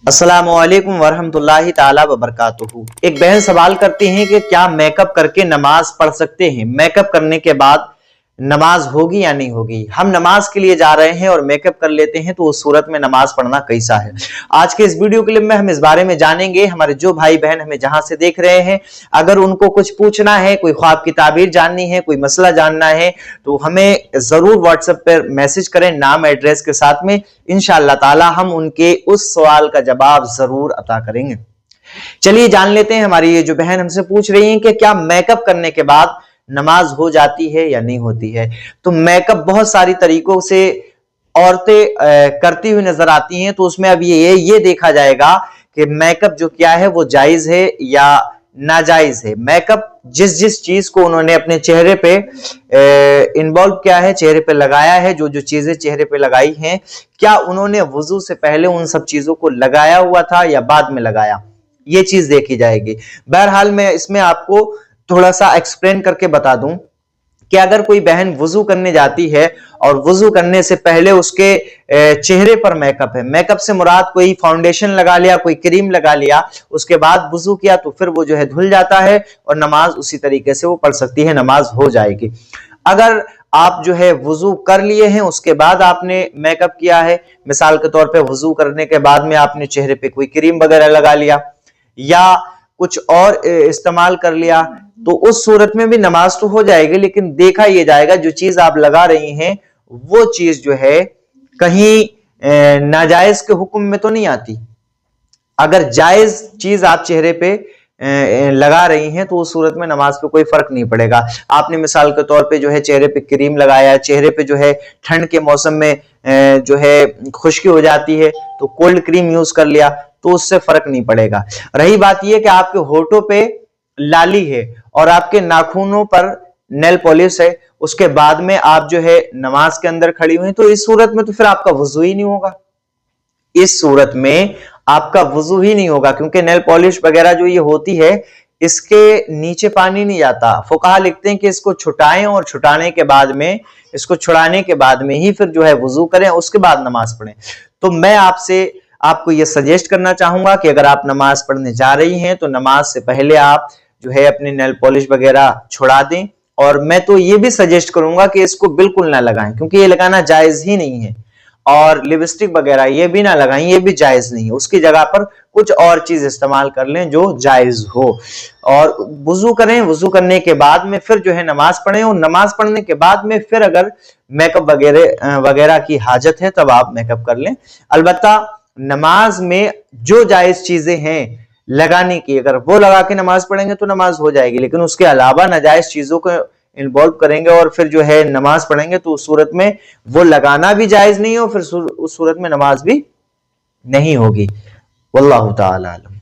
अस्सलामुअलैकुम वरहमतुल्लाहि ताला वबरकातुहू। एक बहन सवाल करती हैं कि क्या मेकअप करके नमाज पढ़ सकते हैं? मेकअप करने के बाद नमाज होगी या नहीं होगी? हम नमाज के लिए जा रहे हैं और मेकअप कर लेते हैं तो उस सूरत में नमाज पढ़ना कैसा है? आज के इस वीडियो क्लिप में हम इस बारे में जानेंगे। हमारे जो भाई बहन हमें जहां से देख रहे हैं, अगर उनको कुछ पूछना है, कोई ख्वाब की ताबीर जाननी है, कोई मसला जानना है, तो हमें जरूर व्हाट्सएप पर मैसेज करें नाम एड्रेस के साथ में। इंशाअल्लाह ताला हम उनके उस सवाल का जवाब जरूर अता करेंगे। चलिए जान लेते हैं। हमारी ये जो बहन हमसे पूछ रही है कि क्या मेकअप करने के बाद नमाज हो जाती है या नहीं होती है? तो मेकअप बहुत सारी तरीकों से औरतें करती हुई नजर आती हैं, तो उसमें अब ये देखा जाएगा कि मेकअप जो किया है वो जायज है या नाजायज है। मेकअप जिस चीज को उन्होंने अपने चेहरे पे इन्वॉल्व किया है, चेहरे पे लगाया है, जो चीजें चेहरे पे लगाई हैं, क्या उन्होंने वुजू से पहले उन सब चीजों को लगाया हुआ था या बाद में लगाया, ये चीज देखी जाएगी। बहरहाल मैं इसमें आपको थोड़ा सा एक्सप्लेन करके बता दूं कि अगर कोई बहन वुजू करने जाती है और वुजू करने से पहले उसके चेहरे पर मेकअप है, मेकअप से मुराद कोई फाउंडेशन लगा लिया, कोई क्रीम लगा लिया, उसके बाद वुजू किया, तो फिर वो जो है धुल जाता है और नमाज उसी तरीके से वो पढ़ सकती है, नमाज हो जाएगी। अगर आप जो है वुजू कर लिए हैं, उसके बाद आपने मेकअप किया है, मिसाल के तौर पे वुजू करने के बाद में आपने चेहरे पे कोई क्रीम वगैरह लगा लिया या कुछ और इस्तेमाल कर लिया, तो उस सूरत में भी नमाज तो हो जाएगी, लेकिन देखा यह जाएगा जो चीज आप लगा रही हैं वो चीज जो है कहीं नाजायज के हुक्म में तो नहीं आती। अगर जायज चीज आप चेहरे पे लगा रही हैं तो उस सूरत में नमाज पे कोई फर्क नहीं पड़ेगा। आपने मिसाल के तौर पे जो है चेहरे पे क्रीम लगाया, चेहरे पे जो है ठंड के मौसम में जो है खुश्की हो जाती है तो कोल्ड क्रीम यूज कर लिया, तो उससे फर्क नहीं पड़ेगा। रही बात यह कि आपके होठों पे लाली है और आपके नाखूनों पर नेल पॉलिश है, उसके बाद में आप जो है नमाज के अंदर खड़ी हुई, तो इस सूरत में तो फिर आपका वुजू ही नहीं होगा। इस सूरत में आपका वुजू ही नहीं होगा, क्योंकि नेल पॉलिश वगैरह जो ये होती है इसके नीचे पानी नहीं जाता। फुकाहा लिखते हैं कि इसको छुटाएं और छुटाने के बाद में, इसको छुड़ाने के बाद में ही फिर जो है वुजू करें, उसके बाद नमाज पढ़ें। तो मैं आपको ये सजेस्ट करना चाहूंगा कि अगर आप नमाज पढ़ने जा रही हैं तो नमाज से पहले आप जो है अपनी नेल पॉलिश वगैरह छुड़ा दें। और मैं तो ये भी सजेस्ट करूंगा कि इसको बिल्कुल ना लगाएं, क्योंकि ये लगाना जायज ही नहीं है। और लिपस्टिक वगैरह ये भी ना लगाएं, ये भी जायज नहीं है। उसकी जगह पर कुछ और चीज इस्तेमाल कर लें जो जायज हो। और वुजू करें, वुजू करने के बाद में फिर जो है नमाज पढ़ें, और नमाज पढ़ने के बाद में फिर अगर मेकअप वगैरह की हाजत है तब आप मेकअप कर लें। अलबत्ता नमाज में जो जायज चीजें हैं लगाने की, अगर वो लगा के नमाज पढ़ेंगे तो नमाज हो जाएगी, लेकिन उसके अलावा नाजायज चीजों को इन्वॉल्व करेंगे और फिर जो है नमाज पढ़ेंगे तो उस सूरत में वो लगाना भी जायज नहीं है और फिर उस सूरत में नमाज भी नहीं होगी। वल्लाहु ताला आलम।